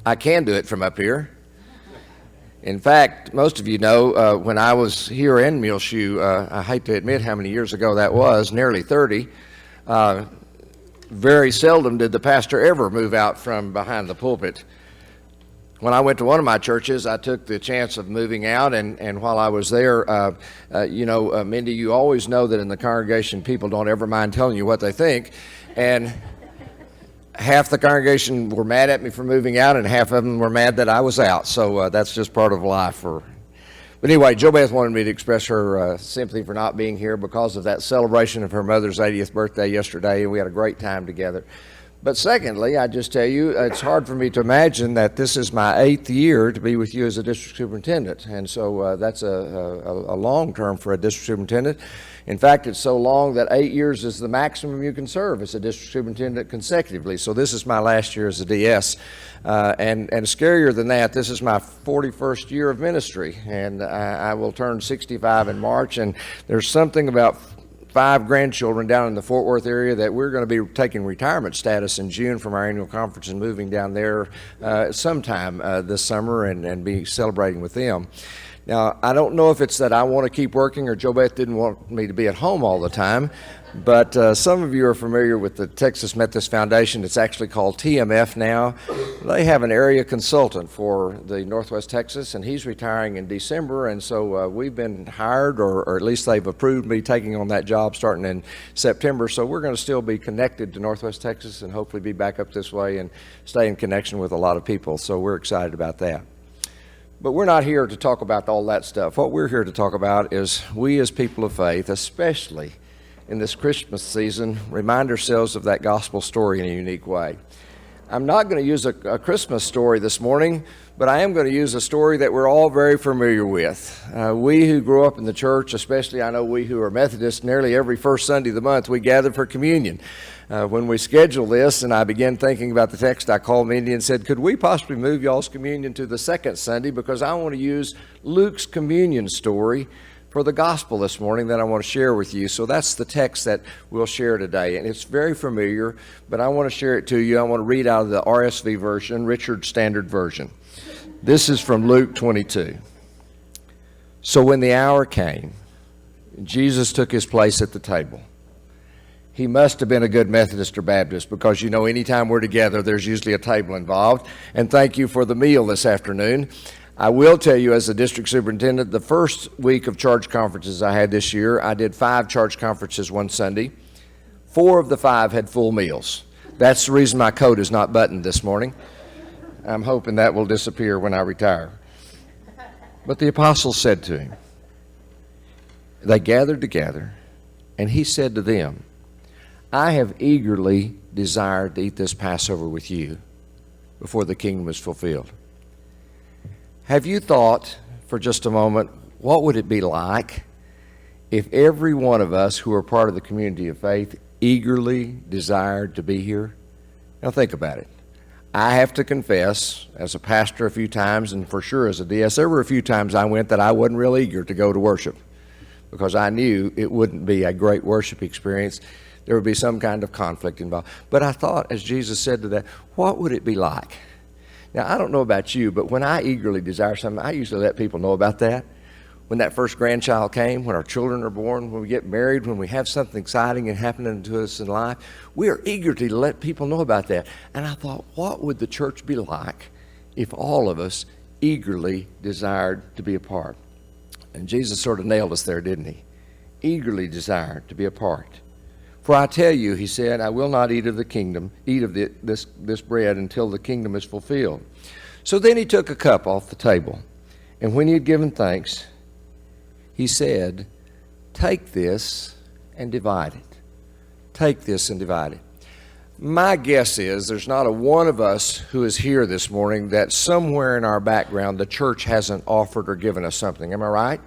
I can do it from up here. In fact, most of you know, when I was here in Muleshoe, I hate to admit how many years ago that was, nearly 30, very seldom did the pastor ever move out from behind the pulpit. When I went to one of my churches, I took the chance of moving out, and while I was there, Mindy, you always know that in the congregation, people don't ever mind telling you what they think, and half the congregation were mad at me for moving out, and half of them were mad that I was out. So that's just part of life. But anyway, Jo Beth wanted me to express her sympathy for not being here because of that celebration of her mother's 80th birthday yesterday, and we had a great time together. But secondly, I just tell you, it's hard for me to imagine that this is my 8th year to be with you as a district superintendent, and so that's a long term for a district superintendent. In fact, it's so long that 8 years is the maximum you can serve as a district superintendent consecutively. So this is my last year as a DS. And scarier than that, this is my 41st year of ministry, and I will turn 65 in March, and there's something about 5 grandchildren down in the Fort Worth area that we're going to be taking retirement status in June from our annual conference and moving down there sometime this summer and be celebrating with them. Now, I don't know if it's that I want to keep working or Jo Beth didn't want me to be at home all the time, but some of you are familiar with the Texas Methodist Foundation. It's actually called TMF now. They have an area consultant for the Northwest Texas, and he's retiring in December, and so we've been hired, or at least they've approved me taking on that job starting in September, so we're going to still be connected to Northwest Texas and hopefully be back up this way and stay in connection with a lot of people, so we're excited about that. But we're not here to talk about all that stuff. What we're here to talk about is we as people of faith, especially in this Christmas season, remind ourselves of that gospel story in a unique way. I'm not going to use a Christmas story this morning, but I am going to use a story that we're all very familiar with. We who grew up in the church, especially I know we who are Methodist, nearly every first Sunday of the month we gather for communion. When we scheduled this and I began thinking about the text, I called Mindy and said, could we possibly move y'all's communion to the second Sunday, because I want to use Luke's communion story for the gospel this morning that I want to share with you. So that's the text that we'll share today, and it's very familiar, but I want to share it to you. I want to read out of the RSV version, Richard Standard Version. This is from Luke 22. So when the hour came, Jesus took his place at the table. He must have been a good Methodist or Baptist, because you know anytime we're together there's usually a table involved. And thank you for the meal this afternoon. I will tell you, as a district superintendent, the first week of charge conferences I had this year, I did 5 charge conferences one Sunday. 4 of the 5 had full meals. That's the reason my coat is not buttoned this morning. I'm hoping that will disappear when I retire. But the apostles said to him, they gathered together, and he said to them, I have eagerly desired to eat this Passover with you before the kingdom is fulfilled. Have you thought for just a moment, what would it be like if every one of us who are part of the community of faith eagerly desired to be here? Now think about it. I have to confess, as a pastor a few times, and for sure as a DS, there were a few times I went that I wasn't real eager to go to worship, because I knew it wouldn't be a great worship experience. There would be some kind of conflict involved. But I thought, as Jesus said to that, what would it be like? Now, I don't know about you, but when I eagerly desire something, I usually let people know about that. When that first grandchild came, when our children are born, when we get married, when we have something exciting and happening to us in life, we are eager to let people know about that. And I thought, what would the church be like if all of us eagerly desired to be a part? And Jesus sort of nailed us there, didn't he? Eagerly desired to be a part. For I tell you, he said, I will not eat of this bread until the kingdom is fulfilled. So then he took a cup off the table, and when he had given thanks, he said, take this and divide it. Take this and divide it. My guess is there's not a one of us who is here this morning that somewhere in our background the church hasn't offered or given us something. Am I right?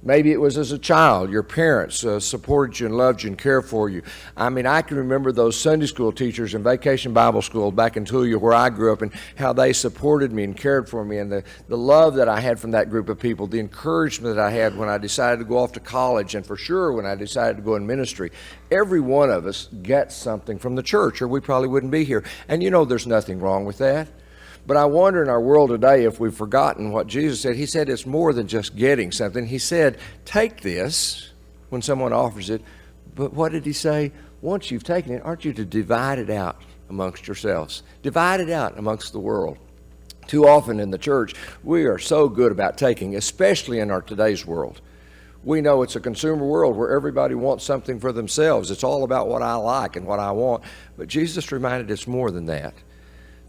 Maybe it was as a child. Your parents supported you and loved you and cared for you. I mean, I can remember those Sunday school teachers in Vacation Bible School back in Tulia where I grew up, and how they supported me and cared for me, and the love that I had from that group of people, the encouragement that I had when I decided to go off to college, and for sure when I decided to go in ministry. Every one of us gets something from the church, or we probably wouldn't be here. And you know there's nothing wrong with that. But I wonder in our world today if we've forgotten what Jesus said. He said it's more than just getting something. He said, take this when someone offers it. But what did he say? Once you've taken it, aren't you to divide it out amongst yourselves? Divide it out amongst the world. Too often in the church, we are so good about taking, especially in our today's world. We know it's a consumer world where everybody wants something for themselves. It's all about what I like and what I want. But Jesus reminded us more than that.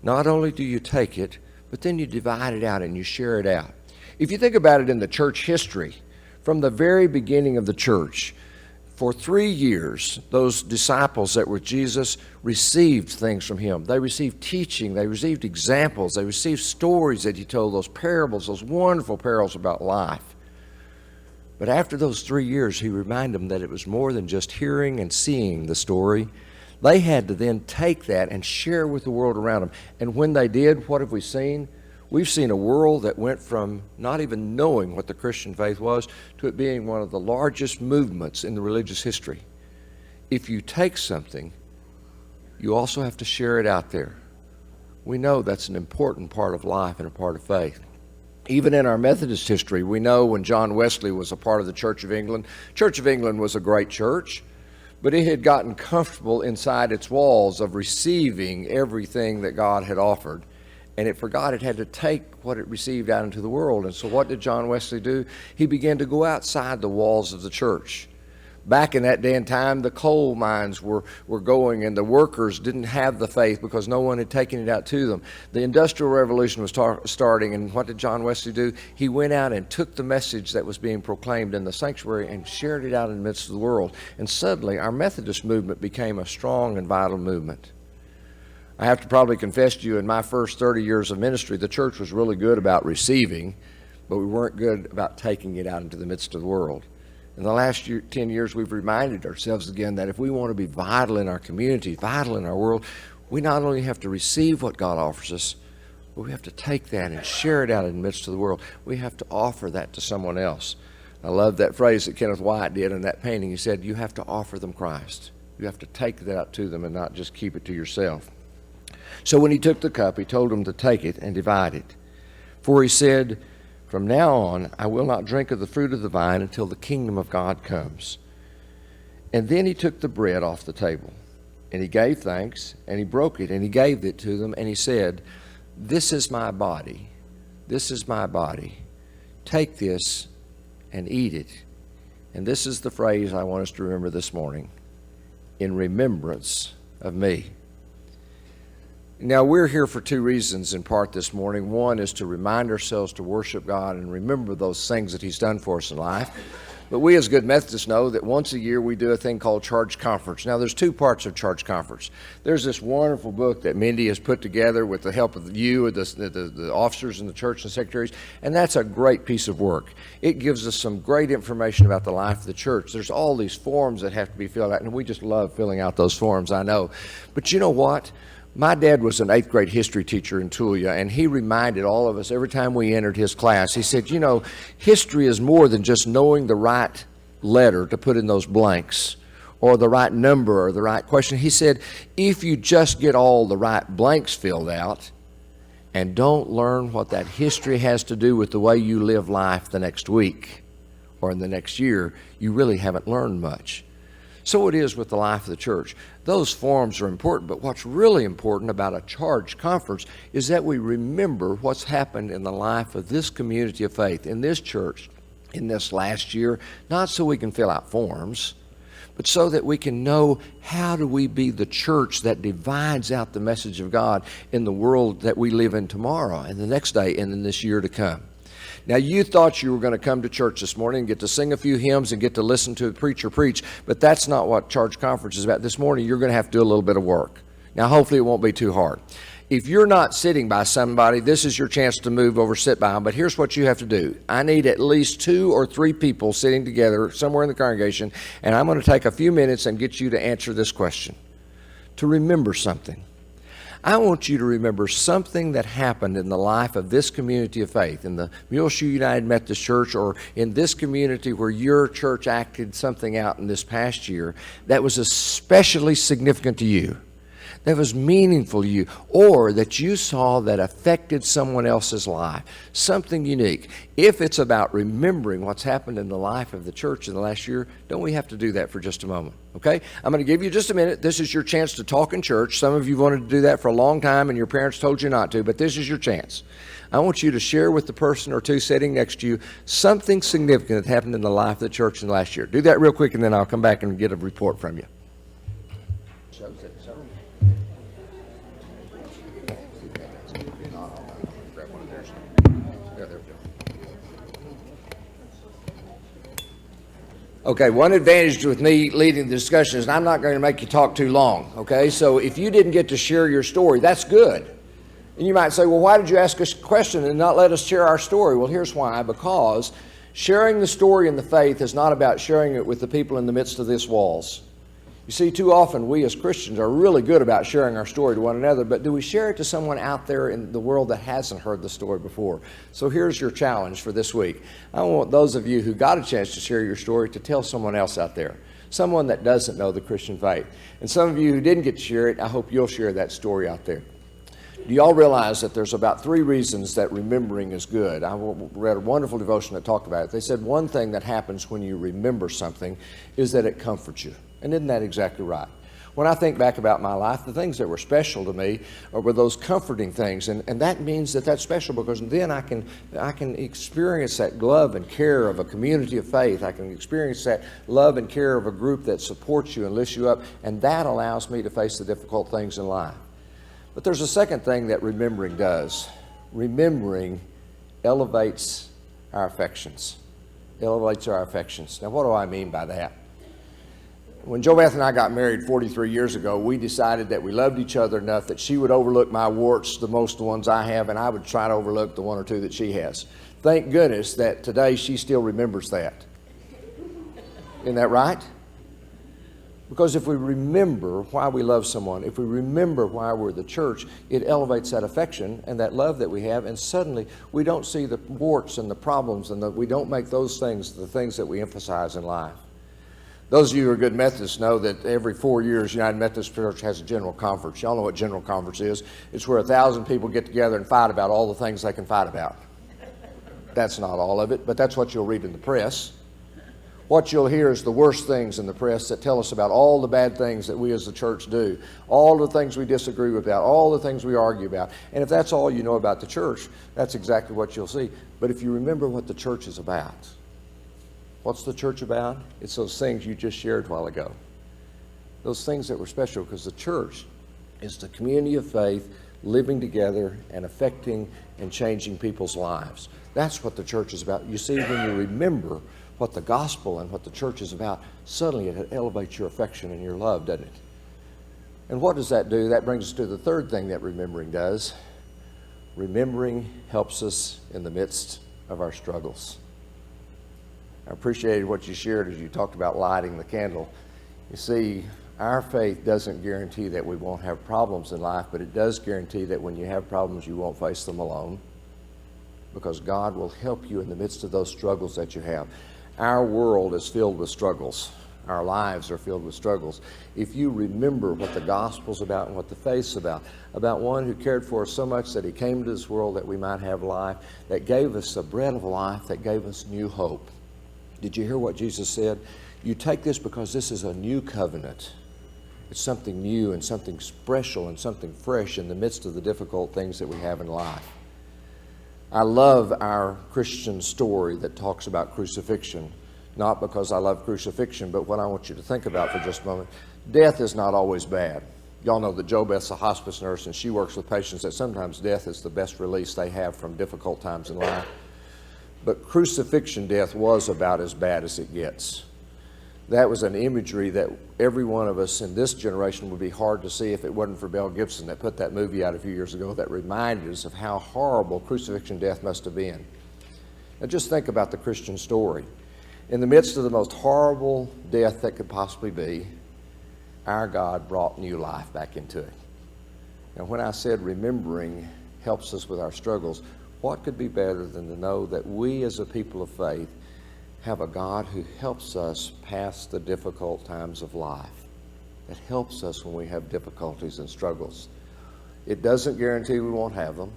Not only do you take it, but then you divide it out and you share it out. If you think about it in the church history, from the very beginning of the church, for 3 years, those disciples that were with Jesus received things from him. They received teaching, they received examples, they received stories that he told, those parables, those wonderful parables about life. But after those 3 years, he reminded them that it was more than just hearing and seeing the story. They had to then take that and share with the world around them. And when they did, what have we seen? We've seen a world that went from not even knowing what the Christian faith was to it being one of the largest movements in the religious history. If you take something, you also have to share it out there. We know that's an important part of life and a part of faith. Even in our Methodist history, we know when John Wesley was a part of the Church of England. Church of England was a great church, but it had gotten comfortable inside its walls of receiving everything that God had offered. And it forgot it had to take what it received out into the world. And so what did John Wesley do? He began to go outside the walls of the church. Back in that day and time, the coal mines were going, and the workers didn't have the faith because no one had taken it out to them. The Industrial Revolution was starting, and what did John Wesley do? He went out and took the message that was being proclaimed in the sanctuary and shared it out in the midst of the world. And suddenly, our Methodist movement became a strong and vital movement. I have to probably confess to you, in my first 30 years of ministry, the church was really good about receiving, but we weren't good about taking it out into the midst of the world. In the last 10 years, we've reminded ourselves again that if we want to be vital in our community, vital in our world, we not only have to receive what God offers us, but we have to take that and share it out in the midst of the world. We have to offer that to someone else. I love that phrase that Kenneth White did in that painting. He said, you have to offer them Christ. You have to take that out to them and not just keep it to yourself. So when he took the cup, he told them to take it and divide it. For he said, from now on, I will not drink of the fruit of the vine until the kingdom of God comes. And then he took the bread off the table, and he gave thanks, and he broke it, and he gave it to them, and he said, this is my body. This is my body. Take this and eat it. And this is the phrase I want us to remember this morning. In remembrance of me. Now, we're here for two reasons in part this morning. One is to remind ourselves to worship God and remember those things that he's done for us in life. But we as good Methodists know that once a year we do a thing called Charge Conference. Now, there's two parts of Charge Conference. There's this wonderful book that Mindy has put together with the help of you, the officers in the church and secretaries, and that's a great piece of work. It gives us some great information about the life of the church. There's all these forms that have to be filled out, and we just love filling out those forms, I know. But you know what? My dad was an 8th grade history teacher in Tulia, and he reminded all of us every time we entered his class, he said, you know, history is more than just knowing the right letter to put in those blanks or the right number or the right question. He said, if you just get all the right blanks filled out and don't learn what that history has to do with the way you live life the next week or in the next year, you really haven't learned much. So it is with the life of the church. Those forms are important, but what's really important about a Charge Conference is that we remember what's happened in the life of this community of faith, in this church, in this last year, not so we can fill out forms, but so that we can know how do we be the church that divides out the message of God in the world that we live in tomorrow and the next day and in this year to come. Now, you thought you were going to come to church this morning and get to sing a few hymns and get to listen to a preacher preach, but that's not what Charge Conference is about. This morning, you're going to have to do a little bit of work. Now, hopefully it won't be too hard. If you're not sitting by somebody, this is your chance to move over, sit by them, but here's what you have to do. I need at least 2 or 3 people sitting together somewhere in the congregation, and I'm going to take a few minutes and get you to answer this question, to remember something. I want you to remember something that happened in the life of this community of faith, in the Muleshoe United Methodist Church, or in this community where your church acted something out in this past year that was especially significant to you. that was meaningful to you, or that you saw that affected someone else's life, something unique. If it's about remembering what's happened in the life of the church in the last year, don't we have to do that for just a moment? Okay? I'm going to give you just a minute. This is your chance to talk in church. Some of you wanted to do that for a long time and your parents told you not to, but this is your chance. I want you to share with the person or two sitting next to you something significant that happened in the life of the church in the last year. Do that real quick and then I'll come back and get a report from you. Okay, one advantage with me leading the discussion is I'm not going to make you talk too long, okay? So if you didn't get to share your story, that's good. And you might say, well, why did you ask us a question and not let us share our story? Well, here's why. Because sharing the story in the faith is not about sharing it with the people in the midst of these walls. You see, too often we as Christians are really good about sharing our story to one another, but do we share it to someone out there in the world that hasn't heard the story before? So here's your challenge for this week. I want those of you who got a chance to share your story to tell someone else out there, someone that doesn't know the Christian faith. And some of you who didn't get to share it, I hope you'll share that story out there. Do you all realize that there's about 3 reasons that remembering is good? I read a wonderful devotion that talked about it. They said one thing that happens when you remember something is that it comforts you. And isn't that exactly right? When I think back about my life, the things that were special to me were those comforting things. And that means that that's special because then I can experience that love and care of a community of faith. I can experience that love and care of a group that supports you and lifts you up. And that allows me to face the difficult things in life. But there's a second thing that remembering does. Remembering elevates our affections. Elevates our affections. Now, what do I mean by that? When Jo Beth and I got married 43 years ago, we decided that we loved each other enough that she would overlook my warts, the ones I have, and I would try to overlook the 1 or 2 that she has. Thank goodness that today she still remembers that. Isn't that right? Because if we remember why we love someone, if we remember why we're the church, it elevates that affection and that love that we have, and suddenly we don't see the warts and the problems, and we don't make those things the things that we emphasize in life. Those of you who are good Methodists know that every 4 years, United Methodist Church has a general conference. Y'all know what general conference is. It's where 1,000 people get together and fight about all the things they can fight about. That's not all of it, but that's what you'll read in the press. What you'll hear is the worst things in the press that tell us about all the bad things that we as the church do, all the things we disagree about, all the things we argue about. And if that's all you know about the church, that's exactly what you'll see. But if you remember what the church is about, what's the church about? It's those things you just shared a while ago. Those things that were special, because the church is the community of faith living together and affecting and changing people's lives. That's what the church is about. You see, when you remember what the gospel and what the church is about, suddenly it elevates your affection and your love, doesn't it? And what does that do? That brings us to the third thing that remembering does. Remembering helps us in the midst of our struggles. I appreciated what you shared as you talked about lighting the candle. You see, our faith doesn't guarantee that we won't have problems in life, but it does guarantee that when you have problems, you won't face them alone, because God will help you in the midst of those struggles that you have. Our world is filled with struggles. Our lives are filled with struggles. If you remember what the gospel's about and what the faith's about one who cared for us so much that he came to this world that we might have life, that gave us the bread of life, that gave us new hope. Did you hear what Jesus said? You take this because this is a new covenant. It's something new and something special and something fresh in the midst of the difficult things that we have in life. I love our Christian story that talks about crucifixion, not because I love crucifixion, but what I want you to think about for just a moment. Death is not always bad. Y'all know that Jo Beth's a hospice nurse, and she works with patients that sometimes death is the best release they have from difficult times in life. But crucifixion death was about as bad as it gets. That was an imagery that every one of us in this generation would be hard to see if it wasn't for Mel Gibson that put that movie out a few years ago that reminded us of how horrible crucifixion death must have been. Now just think about the Christian story. In the midst of the most horrible death that could possibly be, our God brought new life back into it. Now when I said remembering helps us with our struggles, what could be better than to know that we as a people of faith have a God who helps us pass the difficult times of life? that helps us when we have difficulties and struggles. It doesn't guarantee we won't have them.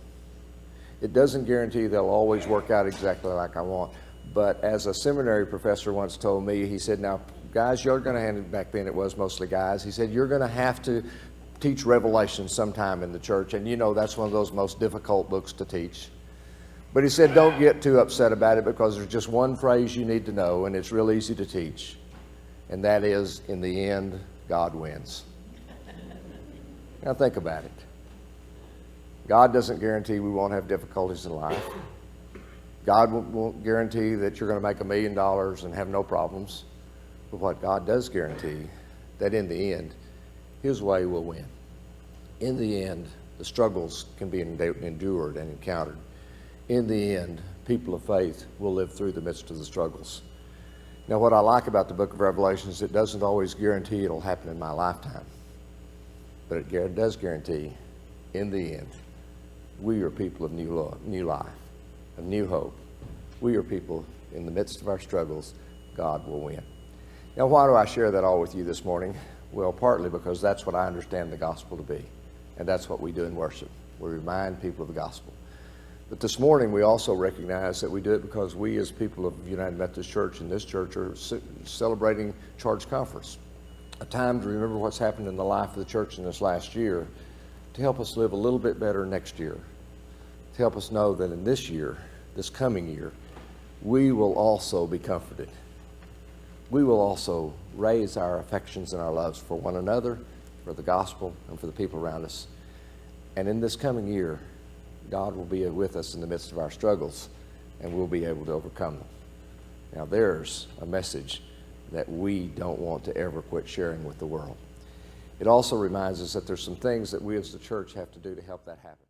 It doesn't guarantee they'll always work out exactly like I want. But as a seminary professor once told me, he said, now, guys, you're going to, and back then it was mostly guys, he said, you're going to have to teach Revelation sometime in the church. And you know that's one of those most difficult books to teach. But he said, don't get too upset about it, because there's just one phrase you need to know, and it's real easy to teach. And that is, in the end, God wins. Now think about it. God doesn't guarantee we won't have difficulties in life. God won't guarantee that you're going to make $1 million and have no problems. But what God does guarantee, that in the end, His way will win. In the end, the struggles can be endured and encountered. In the end, people of faith will live through the midst of the struggles. Now, what I like about the book of Revelation is it doesn't always guarantee it'll happen in my lifetime. But it does guarantee, in the end, we are people of new life, of new hope. We are people, in the midst of our struggles, God will win. Now, why do I share that all with you this morning? Well, partly because that's what I understand the gospel to be. And that's what we do in worship. We remind people of the gospel. But this morning, we also recognize that we do it because we, as people of United Methodist Church and this church, are celebrating Charge Conference, a time to remember what's happened in the life of the church in this last year, to help us live a little bit better next year, to help us know that in this year, this coming year, we will also be comforted. We will also raise our affections and our loves for one another, for the gospel, and for the people around us. And in this coming year, God will be with us in the midst of our struggles, and we'll be able to overcome them. Now, there's a message that we don't want to ever quit sharing with the world. It also reminds us that there's some things that we as the church have to do to help that happen.